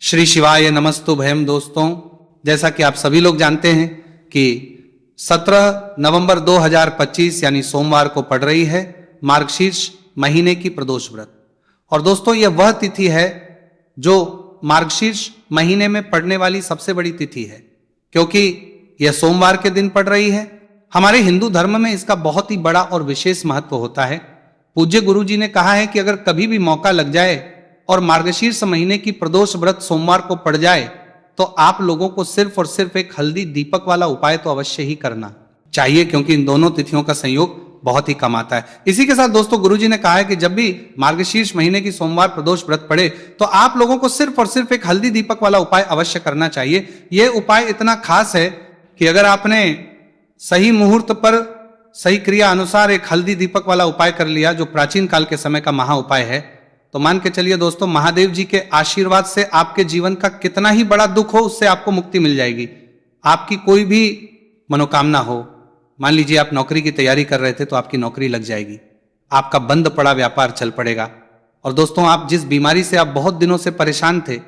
श्री शिवाय नमस्तुभयम। दोस्तों, जैसा कि आप सभी लोग जानते हैं कि 17 नवंबर 2025 यानी सोमवार को पड़ रही है मार्गशीर्ष महीने की प्रदोष व्रत। और दोस्तों, यह वह तिथि है जो मार्गशीर्ष महीने में पड़ने वाली सबसे बड़ी तिथि है, क्योंकि यह सोमवार के दिन पड़ रही है। हमारे हिंदू धर्म में इसका बहुत ही बड़ा और विशेष महत्व होता है। पूज्य गुरु जी ने कहा है कि अगर कभी भी मौका लग जाए और मार्गशीर्ष महीने की प्रदोष व्रत सोमवार को पड़ जाए तो आप लोगों को सिर्फ और सिर्फ एक हल्दी दीपक वाला उपाय तो अवश्य ही करना चाहिए, क्योंकि इन दोनों तिथियों का संयोग बहुत ही कम आता है। इसी के साथ दोस्तों, गुरुजी ने कहा है कि जब भी मार्गशीर्ष महीने की सोमवार प्रदोष व्रत पड़े तो आप लोगों को सिर्फ और सिर्फ एक हल्दी दीपक वाला उपाय अवश्य करना चाहिए। यह उपाय इतना खास है कि अगर आपने सही मुहूर्त पर सही क्रिया अनुसार एक हल्दी दीपक वाला उपाय कर लिया, जो प्राचीन काल के समय का महा उपाय है, तो मान के चलिए दोस्तों, महादेव जी के आशीर्वाद से आपके जीवन का कितना ही बड़ा दुख हो उससे आपको मुक्ति मिल जाएगी। आपकी कोई भी मनोकामना हो, मान लीजिए आप नौकरी की तैयारी कर रहे थे तो आपकी नौकरी लग जाएगी, आपका बंद पड़ा व्यापार चल पड़ेगा। और दोस्तों, आप जिस बीमारी से आप बहुत दिनों से परेशान थे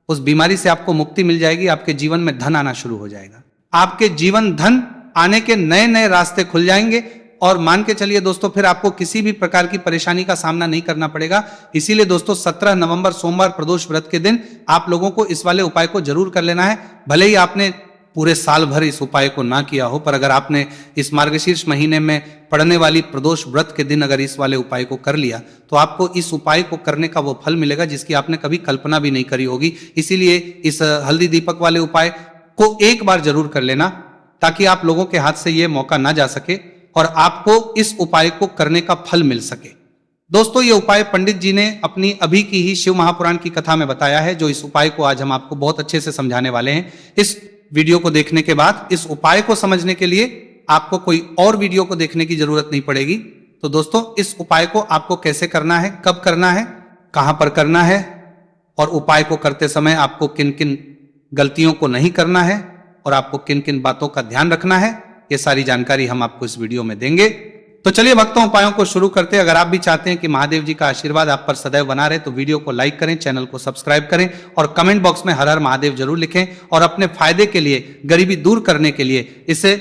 उस बीमारी से आपको मुक्ति मिल जाएगी। आपके जीवन में धन आना शुरू हो जाएगा, आपके जीवन धन आने के नए नए रास्ते खुल जाएंगे। और मान के चलिए दोस्तों, फिर आपको किसी भी प्रकार की परेशानी का सामना नहीं करना पड़ेगा। इसीलिए दोस्तों, 17 नवंबर सोमवार प्रदोष व्रत के दिन आप लोगों को इस वाले उपाय को जरूर कर लेना है। भले ही आपने पूरे साल भर इस उपाय को ना किया हो, पर अगर आपने इस मार्गशीर्ष महीने में पड़ने वाली प्रदोष व्रत के दिन अगर इस वाले उपाय को कर लिया तो आपको इस उपाय को करने का वो फल मिलेगा जिसकी आपने कभी कल्पना भी नहीं करी होगी। इसीलिए इस हल्दी दीपक वाले उपाय को एक बार जरूर कर लेना, ताकि आप लोगों के हाथ से ये मौका ना जा सके और आपको इस उपाय को करने का फल मिल सके। दोस्तों, ये उपाय पंडित जी ने अपनी अभी की ही शिव महापुराण की कथा में बताया है, जो इस उपाय को आज हम आपको बहुत अच्छे से समझाने वाले हैं। इस वीडियो को देखने के बाद इस उपाय को समझने के लिए आपको कोई और वीडियो को देखने की जरूरत नहीं पड़ेगी। तो दोस्तों, इस उपाय को आपको कैसे करना है, कब करना है, कहां पर करना है और उपाय को करते समय आपको किन किन गलतियों को नहीं करना है और आपको किन किन बातों का ध्यान रखना है, ये सारी जानकारी हम आपको इस वीडियो में देंगे। तो चलिए भक्तों, उपायों को शुरू करते हैं। अगर आप भी चाहते हैं कि महादेव जी का आशीर्वाद आप पर सदैव बना रहे तो वीडियो को लाइक करें, चैनल को सब्सक्राइब करें और कमेंट बॉक्स में हर हर महादेव जरूर लिखें। और अपने फायदे के लिए, गरीबी दूर करने के लिए इसे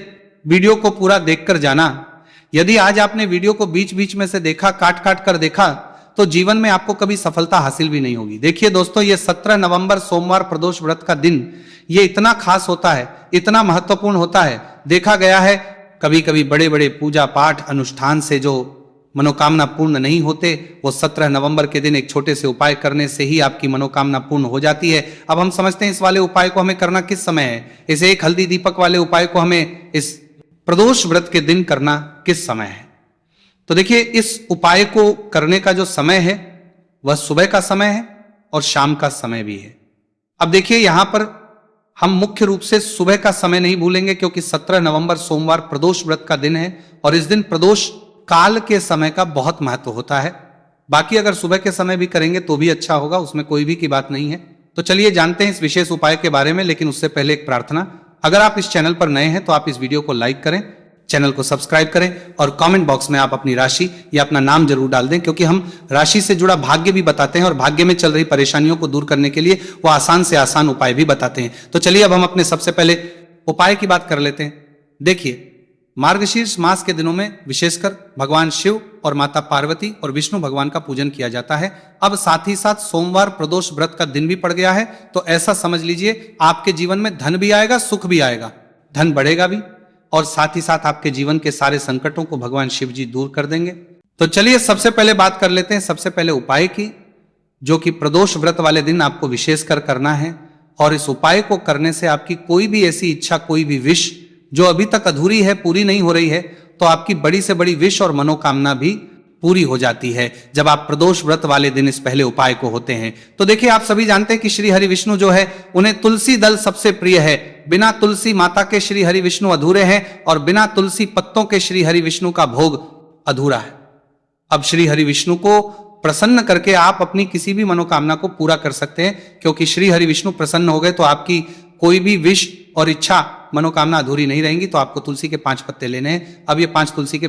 वीडियो को पूरा देखकर जाना। यदि आज आपने वीडियो को बीच बीच में से देखा, काट काट कर देखा, तो जीवन में आपको कभी सफलता हासिल भी नहीं होगी। देखिए दोस्तों, ये 17 नवंबर सोमवार प्रदोष व्रत का दिन ये इतना खास होता है, इतना महत्वपूर्ण होता है। देखा गया है कभी कभी बड़े बड़े पूजा पाठ अनुष्ठान से जो मनोकामना पूर्ण नहीं होते, वो 17 नवंबर के दिन एक छोटे से उपाय करने से ही आपकी मनोकामना पूर्ण हो जाती है। अब हम समझते हैं इस वाले उपाय को हमें करना किस समय है। इस एक हल्दी दीपक वाले उपाय को हमें इस प्रदोष व्रत के दिन करना किस समय है। तो देखिए, इस उपाय को करने का जो समय है वह सुबह का समय है और शाम का समय भी है। अब देखिए, यहां पर हम मुख्य रूप से सुबह का समय नहीं भूलेंगे, क्योंकि 17 नवंबर सोमवार प्रदोष व्रत का दिन है और इस दिन प्रदोष काल के समय का बहुत महत्व होता है। बाकी अगर सुबह के समय भी करेंगे तो भी अच्छा होगा, उसमें कोई भी की बात नहीं है। तो चलिए जानते हैं इस विशेष उपाय के बारे में, लेकिन उससे पहले एक प्रार्थना। अगर आप इस चैनल पर नए हैं तो आप इस वीडियो को लाइक करें, चैनल को सब्सक्राइब करें और कमेंट बॉक्स में आप अपनी राशि या अपना नाम जरूर डाल दें, क्योंकि हम राशि से जुड़ा भाग्य भी बताते हैं और भाग्य में चल रही परेशानियों को दूर करने के लिए वो आसान से आसान उपाय भी बताते हैं। तो चलिए अब हम अपने सबसे पहले उपाय की बात कर लेते हैं। देखिए, मार्गशीर्ष मास के दिनों में विशेषकर भगवान शिव और माता पार्वती और विष्णु भगवान का पूजन किया जाता है। अब साथ ही साथ सोमवार प्रदोष व्रत का दिन भी पड़ गया है, तो ऐसा समझ लीजिए आपके जीवन में धन भी आएगा, सुख भी आएगा, धन बढ़ेगा भी, और साथ ही साथ आपके जीवन के सारे संकटों को भगवान शिव जी दूर कर देंगे। तो चलिए सबसे पहले बात कर लेते हैं सबसे पहले उपाय की, जो कि प्रदोष व्रत वाले दिन आपको विशेषकर करना है। और इस उपाय को करने से आपकी कोई भी ऐसी इच्छा, कोई भी विश जो अभी तक अधूरी है, पूरी नहीं हो रही है, तो आपकी बड़ी से बड़ी विश और मनोकामना भी पूरी हो जाती है जब आप प्रदोष व्रत वाले दिन इस पहले उपाय को होते हैं। तो देखिए, आप सभी जानते हैं कि श्री हरि विष्णु जो है उन्हें तुलसी दल सबसे प्रिय है। बिना तुलसी माता के श्री हरि विष्णु अधूरे हैं और बिना तुलसी पत्तों के श्री हरि विष्णु का भोग अधूरा है। अब श्री हरि विष्णु को प्रसन्न करके आप अपनी किसी भी मनोकामना को पूरा कर सकते हैं, क्योंकि श्री हरि विष्णु प्रसन्न हो गए तो आपकी कोई भी विश और इच्छा मनोकामना अधूरी नहीं रहेंगी। तो आपको तुलसी के 5 पत्ते लेने हैं। अब ये 5 तुलसी के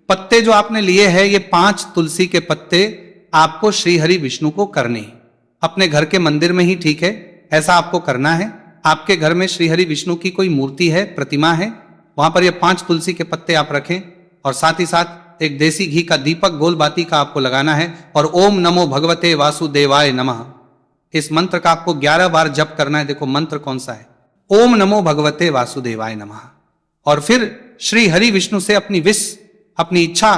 पत्ते जो आपने लिए हैं, ये 5 तुलसी के पत्ते आपको श्री हरि विष्णु को करने हैं। अपने घर के मंदिर में ही ठीक है, ऐसा आपको करना है। आपके घर में श्री हरि विष्णु की कोई मूर्ति है, प्रतिमा है, वहां पर ये 5 तुलसी के पत्ते आप रखें और साथ ही साथ एक देसी घी का दीपक गोल बाती का आपको लगाना है और ओम नमो भगवते वासुदेवाय नमः इस मंत्र का आपको 11 बार जप करना है। देखो मंत्र कौन सा है, ओम नमो भगवते वासुदेवाय नमः। और फिर श्री हरि विष्णु से अपनी विश, अपनी इच्छा,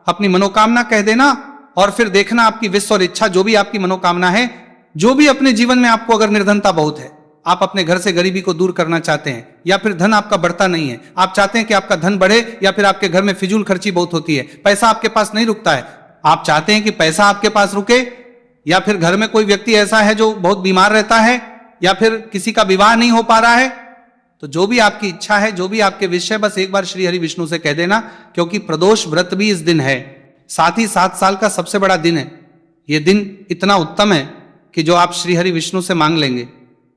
अपनी मनोकामना कह देना और फिर देखना आपकी विश और इच्छा, जो भी आपकी मनोकामना है, जो भी अपने जीवन में आपको अगर निर्धनता बहुत है, आप अपने घर से गरीबी को दूर करना चाहते हैं, या फिर धन आपका बढ़ता नहीं है, आप चाहते हैं कि आपका धन बढ़े, या फिर आपके घर में फिजूल खर्ची बहुत होती है, पैसा आपके पास नहीं रुकता है, आप चाहते हैं कि पैसा आपके पास रुके, या फिर घर में कोई व्यक्ति ऐसा है जो बहुत बीमार रहता है, या फिर किसी का विवाह नहीं हो पा रहा है, तो जो भी आपकी इच्छा है, जो भी आपके विषय, बस एक बार श्री हरि विष्णु से कह देना। क्योंकि प्रदोष व्रत भी इस दिन है, साथ ही 7 साल का सबसे बड़ा दिन है। यह दिन इतना उत्तम है कि जो आप श्री हरि विष्णु से मांग लेंगे,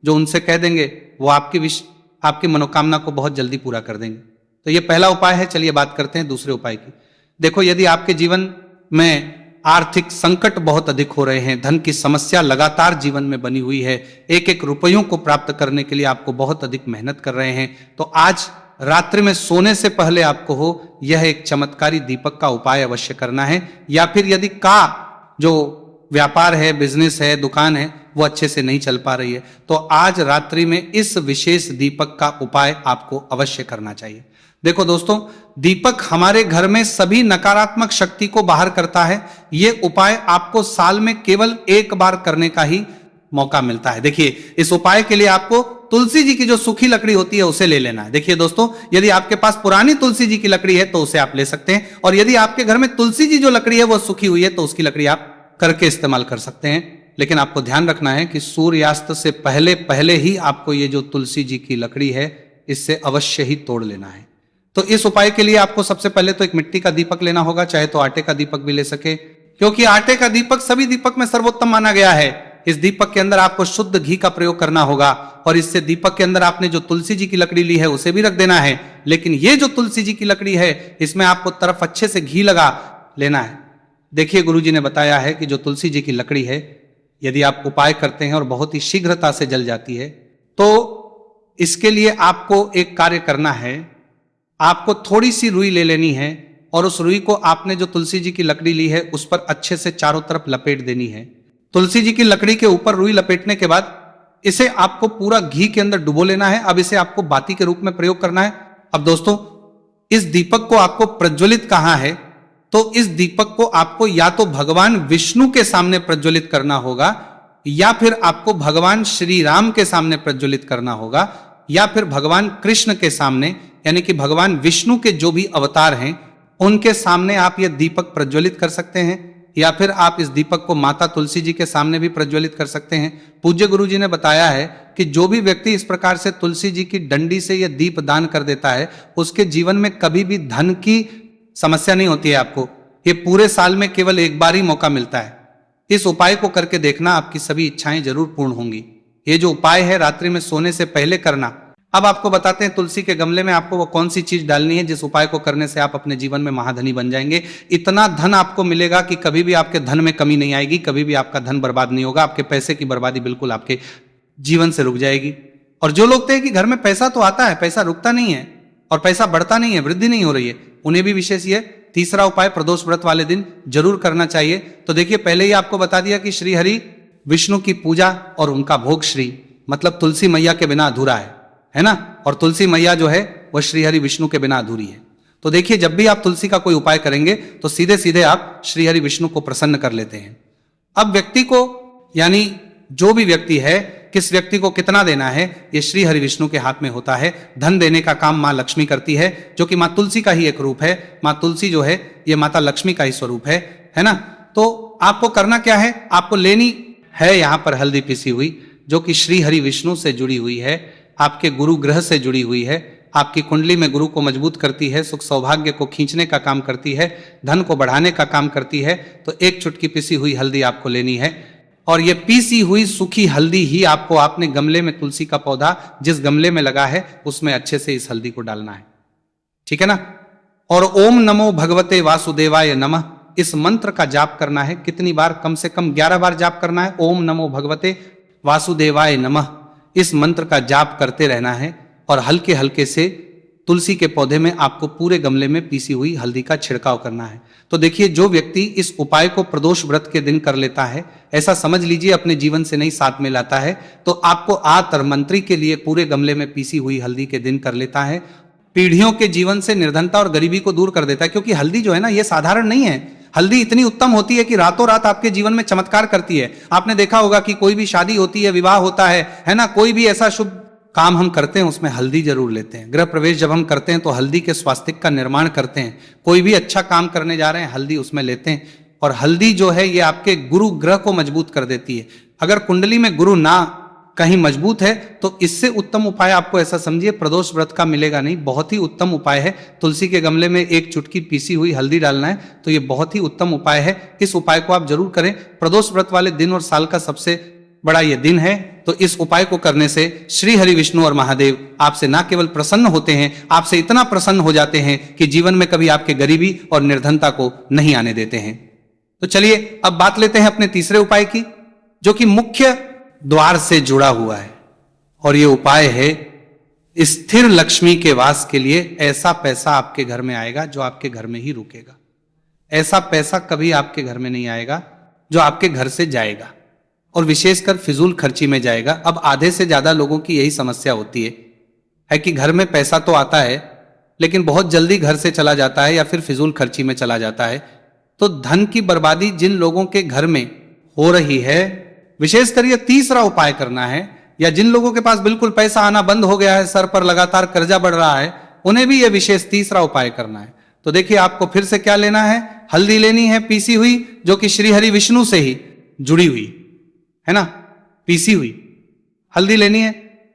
जो उनसे कह देंगे, वो आपकी मनोकामना को बहुत जल्दी पूरा कर देंगे। तो ये पहला उपाय है। चलिए बात करते हैं दूसरे उपाय की। देखो, यदि आपके जीवन में आर्थिक संकट बहुत अधिक हो रहे हैं, धन की समस्या लगातार जीवन में बनी हुई है, एक एक रुपयों को प्राप्त करने के लिए आपको बहुत अधिक मेहनत कर रहे हैं, तो आज रात्रि में सोने से पहले आपको हो यह एक चमत्कारी दीपक का उपाय अवश्य करना है। या फिर यदि जो व्यापार है, बिजनेस है, दुकान है, वो अच्छे से नहीं चल पा रही है, तो आज रात्रि में इस विशेष दीपक का उपाय आपको अवश्य करना चाहिए। देखो दोस्तों, दीपक हमारे घर में सभी नकारात्मक शक्ति को बाहर करता है। यह उपाय आपको साल में केवल 1 बार करने का ही मौका मिलता है। देखिए, इस उपाय के लिए आपको तुलसी जी की जो सूखी लकड़ी होती है उसे ले लेना है। देखिए दोस्तों, यदि आपके पास पुरानी तुलसी जी की लकड़ी है तो उसे आप ले सकते हैं, और यदि आपके घर में तुलसी जी जो लकड़ी है वो सूखी हुई है तो उसकी लकड़ी आप करके इस्तेमाल कर सकते हैं। लेकिन आपको ध्यान रखना है कि सूर्यास्त से पहले ही आपको ये जो तुलसी जी की लकड़ी है इससे अवश्य ही तोड़ लेना है। तो इस उपाय के लिए आपको सबसे पहले तो एक मिट्टी का दीपक लेना होगा, चाहे तो आटे का दीपक भी ले सके, क्योंकि आटे का दीपक सभी दीपक में सर्वोत्तम माना गया है। इस दीपक के अंदर आपको शुद्ध घी का प्रयोग करना होगा, और इससे दीपक के अंदर आपने जो तुलसी जी की लकड़ी ली है उसे भी रख देना है। लेकिन ये जो तुलसी जी की लकड़ी है इसमें आपको तरफ अच्छे से घी लगा लेना है। देखिए, गुरु जी ने बताया है कि जो तुलसी जी की लकड़ी है, यदि आप उपाय करते हैं और बहुत ही शीघ्रता से जल जाती है, तो इसके लिए आपको एक कार्य करना है। आपको थोड़ी सी रुई ले लेनी है और उस रुई को आपने जो तुलसी जी की लकड़ी ली है उस पर अच्छे से चारों तरफ लपेट देनी है। तुलसी जी की लकड़ी के ऊपर रुई लपेटने के बाद इसे आपको पूरा घी के अंदर डुबो लेना है। अब इसे आपको बाती के रूप में प्रयोग करना है। अब दोस्तों, इस दीपक को आपको प्रज्वलित कहाँ है, तो इस दीपक को आपको या तो भगवान विष्णु के सामने प्रज्वलित करना होगा, या फिर आपको भगवान श्री राम के सामने प्रज्वलित करना होगा, या फिर भगवान कृष्ण के सामने, यानी कि भगवान विष्णु के जो भी अवतार हैं उनके सामने आप यह दीपक प्रज्वलित कर सकते हैं, या फिर आप इस दीपक को माता तुलसी जी के सामने भी प्रज्वलित कर सकते हैं। पूज्य गुरु जी ने बताया है कि जो भी व्यक्ति इस प्रकार से तुलसी जी की डंडी से यह दीप दान कर देता है उसके जीवन में कभी भी धन की समस्या नहीं होती है। आपको ये पूरे साल में केवल 1 बार ही मौका मिलता है। इस उपाय को करके देखना, आपकी सभी इच्छाएं जरूर पूर्ण होंगी। ये जो उपाय है रात्रि में सोने से पहले करना। अब आपको बताते हैं तुलसी के गमले में आपको वो कौन सी चीज डालनी है जिस उपाय को करने से आप अपने जीवन में महाधनी बन जाएंगे। इतना धन आपको मिलेगा कि कभी भी आपके धन में कमी नहीं आएगी, कभी भी आपका धन बर्बाद नहीं होगा, आपके पैसे की बर्बादी बिल्कुल आपके जीवन से रुक जाएगी। और जो लोग कहते हैं कि घर में पैसा तो आता है, पैसा रुकता नहीं है और पैसा बढ़ता नहीं है, वृद्धि नहीं हो रही है, उन्हें भी विशेष ये तीसरा उपाय प्रदोष व्रत वाले दिन जरूर करना चाहिए। तो देखिए, पहले ही आपको बता दिया कि श्री हरि विष्णु की पूजा और उनका भोग श्री मतलब तुलसी मैया के बिना अधूरा है ना, और तुलसी मैया जो है वह श्री हरि विष्णु के बिना अधूरी है। तो देखिए, जब भी आप तुलसी का कोई उपाय करेंगे तो सीधे सीधे आप श्री हरि विष्णु को प्रसन्न कर लेते हैं। अब व्यक्ति को, यानी जो भी व्यक्ति है, किस व्यक्ति को कितना देना है ये श्री हरि विष्णु के हाथ में होता है। धन देने का काम माँ लक्ष्मी करती है, जो कि माँ तुलसी का ही एक रूप है। माँ तुलसी जो है ये माता लक्ष्मी का ही स्वरूप है ना। तो आपको करना क्या है, आपको लेनी है यहाँ पर हल्दी पिसी हुई, जो कि श्री हरि विष्णु से जुड़ी हुई है, आपके गुरु ग्रह से जुड़ी हुई है, आपकी कुंडली में गुरु को मजबूत करती है, सुख सौभाग्य को खींचने का काम करती है, धन को बढ़ाने का काम करती है। तो 1 चुटकी पिसी हुई हल्दी आपको लेनी है, और ये पीसी हुई सूखी हल्दी ही आपको आपने गमले में तुलसी का पौधा जिस गमले में लगा है उसमें अच्छे से इस हल्दी को डालना है, ठीक है ना। और ओम नमो भगवते वासुदेवाय नमः इस मंत्र का जाप करना है। कितनी बार? कम से कम 11 बार जाप करना है। ओम नमो भगवते वासुदेवाय नमः इस मंत्र का जाप करते रहना है और हल्के हल्के से तुलसी के पौधे में आपको पूरे गमले में पीसी हुई हल्दी का छिड़काव करना है। तो देखिए, जो व्यक्ति इस उपाय को प्रदोष व्रत के दिन कर लेता है, ऐसा समझ लीजिए अपने जीवन से नहीं साथ में लाता है, तो आपको आतर्मंत्री के लिए पूरे गमले में पीसी हुई हल्दी के दिन कर लेता है, पीढ़ियों के जीवन से निर्धनता और गरीबी को दूर कर देता है। क्योंकि हल्दी जो है ना, ये साधारण नहीं है। हल्दी इतनी उत्तम होती है कि रातों रात आपके जीवन में चमत्कार करती है। आपने देखा होगा कि कोई भी शादी होती है, विवाह होता है ना, कोई भी ऐसा शुभ काम हम करते हैं उसमें हल्दी जरूर लेते हैं। गृह प्रवेश जब हम करते हैं तो हल्दी के स्वास्तिक का निर्माण करते हैं। कोई भी अच्छा काम करने जा रहे हैं, हल्दी उसमें लेते हैं। और हल्दी जो है ये आपके गुरु ग्रह को मजबूत कर देती है। अगर कुंडली में गुरु ना कहीं मजबूत है तो इससे उत्तम उपाय आपको ऐसा समझिए प्रदोष व्रत का मिलेगा नहीं। बहुत ही उत्तम उपाय है। तुलसी के गमले में एक चुटकी पीसी हुई हल्दी डालना है, तो ये बहुत ही उत्तम उपाय है। इस उपाय को आप जरूर करें। प्रदोष व्रत वाले दिन और साल का सबसे बड़ा ये दिन है, तो इस उपाय को करने से श्री हरि विष्णु और महादेव आपसे ना केवल प्रसन्न होते हैं, आपसे इतना प्रसन्न हो जाते हैं कि जीवन में कभी आपके गरीबी और निर्धनता को नहीं आने देते हैं। तो चलिए अब बात लेते हैं अपने तीसरे उपाय की, जो कि मुख्य द्वार से जुड़ा हुआ है। और ये उपाय है स्थिर लक्ष्मी के वास के लिए। ऐसा पैसा आपके घर में आएगा जो आपके घर में ही रुकेगा। ऐसा पैसा कभी आपके घर में नहीं आएगा जो आपके घर से जाएगा, और विशेषकर फिजूल खर्ची में जाएगा। अब आधे से ज्यादा लोगों की यही समस्या होती है कि घर में पैसा तो आता है लेकिन बहुत जल्दी घर से चला जाता है या फिर फिजूल खर्ची में चला जाता है। तो धन की बर्बादी जिन लोगों के घर में हो रही है, विशेषकर ये तीसरा उपाय करना है। या जिन लोगों के पास बिल्कुल पैसा आना बंद हो गया है, सर पर लगातार कर्जा बढ़ रहा है, उन्हें भी यह विशेष तीसरा उपाय करना है। तो देखिए, आपको फिर से क्या लेना है, हल्दी लेनी है पीसी हुई, जो कि श्री हरि विष्णु से ही जुड़ी हुई है ना, पीसी हुई हल्दी लेनी है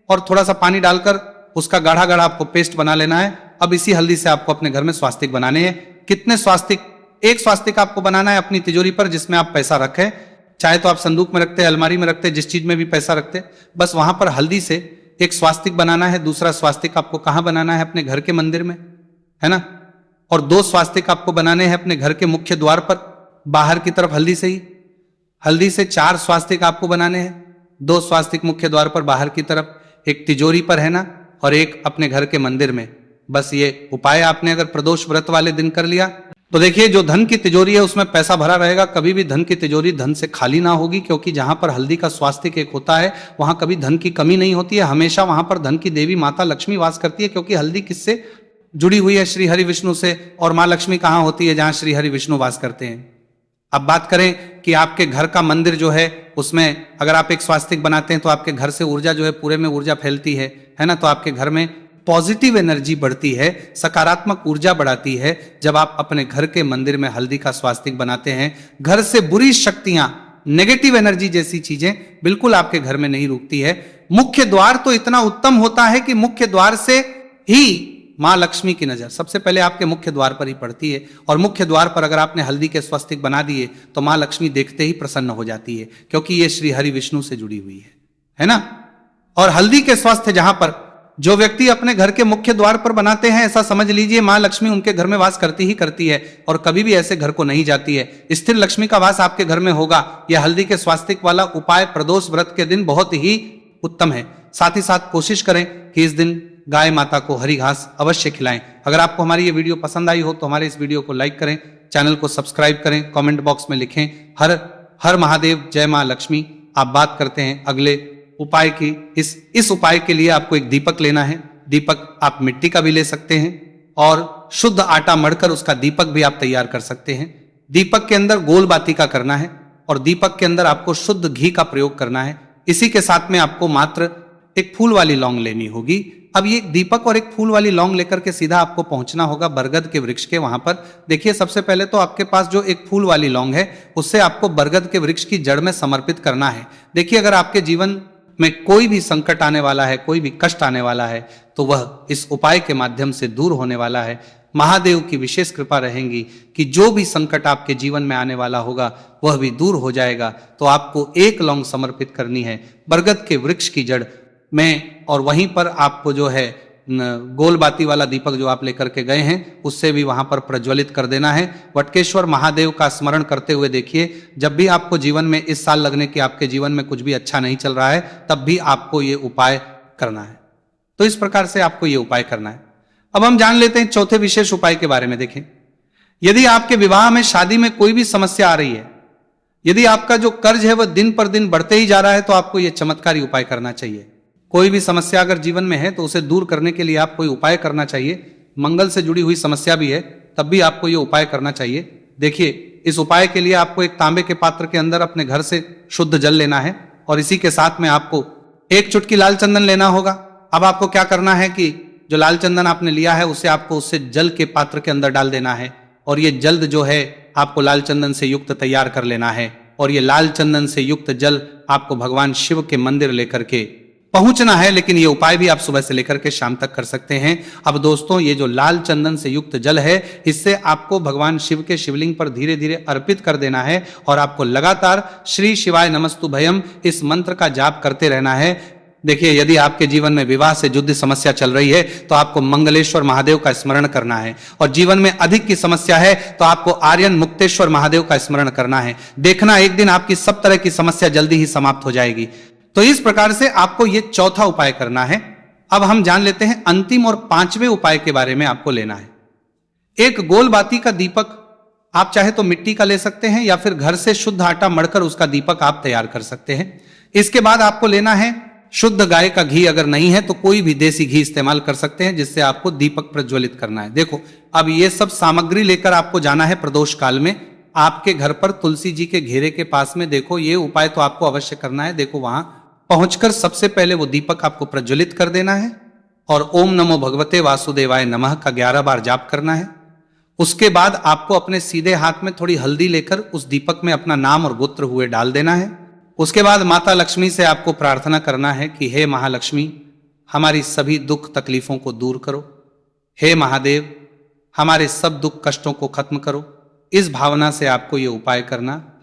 और थोड़ा सा पानी डालकर उसका गाढ़ा गाढ़ा आपको पेस्ट बना लेना है। अब इसी हल्दी से आपको अपने घर में स्वास्तिक बनाने हैं। कितने स्वास्तिक? एक स्वास्तिक आपको बनाना है अपनी तिजोरी पर जिसमें आप पैसा रखें। चाहे तो आप संदूक में रखते हैं, अलमारी में रखते हैं, जिस चीज में भी पैसा रखते हैं, बस वहां पर हल्दी से एक स्वास्तिक बनाना है। दूसरा स्वास्तिक आपको कहां बनाना है? अपने घर के मंदिर में, है ना। और 2 स्वास्तिक आपको बनाने हैं अपने घर के मुख्य द्वार पर, बाहर की तरफ हल्दी से ही। हल्दी से 4 स्वास्तिक आपको बनाने हैं। 2 स्वास्तिक मुख्य द्वार पर बाहर की तरफ, एक तिजोरी पर, है ना, और एक अपने घर के मंदिर में। बस ये उपाय आपने अगर प्रदोष व्रत वाले दिन कर लिया तो देखिए, जो धन की तिजोरी है उसमें पैसा भरा रहेगा। कभी भी धन की तिजोरी धन से खाली ना होगी, क्योंकि जहां पर हल्दी का स्वास्तिक एक होता है वहां कभी धन की कमी नहीं होती है। हमेशा वहां पर धन की देवी माता लक्ष्मी वास करती है, क्योंकि हल्दी किससे जुड़ी हुई है? श्री हरि विष्णु से। और मां लक्ष्मी कहां होती है? जहां श्री हरि विष्णु वास करते हैं। अब बात करें कि आपके घर का मंदिर जो है उसमें अगर आप एक स्वास्तिक बनाते हैं तो आपके घर से ऊर्जा जो है, पूरे में ऊर्जा फैलती है ना। तो आपके घर में पॉजिटिव एनर्जी बढ़ती है, सकारात्मक ऊर्जा बढ़ाती है जब आप अपने घर के मंदिर में हल्दी का स्वास्तिक बनाते हैं। घर से बुरी शक्तियां, नेगेटिव एनर्जी जैसी चीजें बिल्कुल आपके घर में नहीं रुकती है। मुख्य द्वार तो इतना उत्तम होता है कि मुख्य द्वार से ही मां लक्ष्मी की नजर सबसे पहले आपके मुख्य द्वार पर ही पड़ती है। और मुख्य द्वार पर अगर आपने हल्दी के स्वास्तिक बना दिए तो मां लक्ष्मी देखते ही प्रसन्न हो जाती है, क्योंकि ये श्री हरि विष्णु से जुड़ी हुई है ना। और हल्दी के स्वास्थ्य जहां पर जो व्यक्ति अपने घर के मुख्य द्वार पर बनाते हैं, ऐसा समझ लीजिए मां लक्ष्मी उनके घर में वास करती ही करती है, और कभी भी ऐसे घर को नहीं जाती है। स्थिर लक्ष्मी का वास आपके घर में होगा। यह हल्दी के स्वास्तिक वाला उपाय प्रदोष व्रत के दिन बहुत ही उत्तम है। साथ ही साथ कोशिश करें कि इस दिन गाय माता को हरी घास अवश्य खिलाएं। अगर आपको हमारी ये वीडियो पसंद आई हो तो हमारे इस वीडियो को लाइक करें, चैनल को सब्सक्राइब करें, कमेंट बॉक्स में लिखें हर हर महादेव, जय मां लक्ष्मी। आप बात करते हैं अगले उपाय की। इस उपाय के लिए आपको एक दीपक लेना है। दीपक आप मिट्टी का भी ले सकते हैं और शुद्ध आटा मढ़कर उसका दीपक भी आप तैयार कर सकते हैं। दीपक के अंदर गोल बाती का करना है और दीपक के अंदर आपको शुद्ध घी का प्रयोग करना है। इसी के साथ में आपको मात्र एक फूल वाली लौंग लेनी होगी। अब ये दीपक और एक फूल वाली लौंग लेकर के सीधा आपको पहुंचना होगा बरगद के वृक्ष के वहां पर। देखिए, सबसे पहले तो आपके पास जो एक फूल वाली लौंग है उससे आपको बरगद के वृक्ष की जड़ में समर्पित करना है। देखिए, अगर आपके जीवन में कोई भी संकट आने वाला है, कोई भी कष्ट आने वाला है, तो वह इस उपाय के माध्यम से दूर होने वाला है। महादेव की विशेष कृपा रहेगी कि जो भी संकट आपके जीवन में आने वाला होगा वह भी दूर हो जाएगा। तो आपको एक लौंग समर्पित करनी है बरगद के वृक्ष की जड़ में, और वहीं पर आपको जो है गोल बाती वाला दीपक जो आप लेकर के गए हैं उससे भी वहां पर प्रज्वलित कर देना है। वटकेश्वर महादेव का स्मरण करते हुए देखिए, जब भी आपको जीवन में इस साल लगने कि आपके जीवन में कुछ भी अच्छा नहीं चल रहा है, तब भी आपको ये उपाय करना है। तो इस प्रकार से आपको ये उपाय करना है। अब हम जान लेते हैं चौथे विशेष उपाय के बारे में। देखें, यदि आपके विवाह में, शादी में कोई भी समस्या आ रही है, यदि आपका जो कर्ज है वह दिन पर दिन बढ़ते ही जा रहा है, तो आपको यह चमत्कारी उपाय करना चाहिए। कोई भी समस्या अगर जीवन में है तो उसे दूर करने के लिए आप कोई उपाय करना चाहिए। मंगल से जुड़ी हुई समस्या भी है तब भी आपको यह उपाय करना चाहिए। देखिए, इस उपाय के लिए आपको एक तांबे के पात्र के अंदर अपने घर से शुद्ध जल लेना है और इसी के साथ में आपको एक चुटकी लाल चंदन लेना होगा। अब आपको क्या करना है कि जो लाल चंदन आपने लिया है उसे आपको उससे जल के पात्र के अंदर डाल देना है और ये जल्द जो है आपको लाल चंदन से युक्त तैयार कर लेना है और ये लाल चंदन से युक्त जल आपको भगवान शिव के मंदिर लेकर के पहुंचना है। लेकिन ये उपाय भी आप सुबह से लेकर के शाम तक कर सकते हैं। अब दोस्तों, ये जो लाल चंदन से युक्त जल है, इससे आपको भगवान शिव के शिवलिंग पर धीरे धीरे अर्पित कर देना है और आपको लगातार श्री शिवाय नमस्तुभयम इस मंत्र का जाप करते रहना है। देखिए, यदि आपके जीवन में विवाह से जुड़ी समस्या चल रही है तो आपको मंगलेश्वर महादेव का स्मरण करना है और जीवन में अधिक की समस्या है तो आपको आर्यन मुक्तेश्वर महादेव का स्मरण करना है। देखना, एक दिन आपकी सब तरह की समस्या जल्दी ही समाप्त हो जाएगी। तो इस प्रकार से आपको यह चौथा उपाय करना है। अब हम जान लेते हैं अंतिम और पांचवें उपाय के बारे में। आपको लेना है एक गोल बाती का दीपक। आप चाहे तो मिट्टी का ले सकते हैं या फिर घर से शुद्ध आटा मढ़कर उसका दीपक आप तैयार कर सकते हैं। इसके बाद आपको लेना है शुद्ध गाय का घी। अगर नहीं है तो कोई भी देसी घी इस्तेमाल कर सकते हैं जिससे आपको दीपक प्रज्वलित करना है। देखो, अब ये सब सामग्री लेकर आपको जाना है प्रदोष काल में आपके घर पर तुलसी जी के घेरे के पास में। देखो, ये उपाय तो आपको अवश्य करना है। देखो, वहां पहुंचकर सबसे पहले वो दीपक आपको प्रज्वलित कर देना है और ओम नमो भगवते वासुदेवाय नमः का 11 बार जाप करना है। उसके बाद आपको अपने सीधे हाथ में थोड़ी हल्दी लेकर उस दीपक में अपना नाम और गोत्र हुए डाल देना है। उसके बाद माता लक्ष्मी से आपको प्रार्थना करना है कि हे महालक्ष्मी, हमारी सभी दुख तकलीफों को दूर करो। हे महादेव, हमारे सब दुख कष्टों को खत्म करो। इस भावना से आपको ये उपाय करना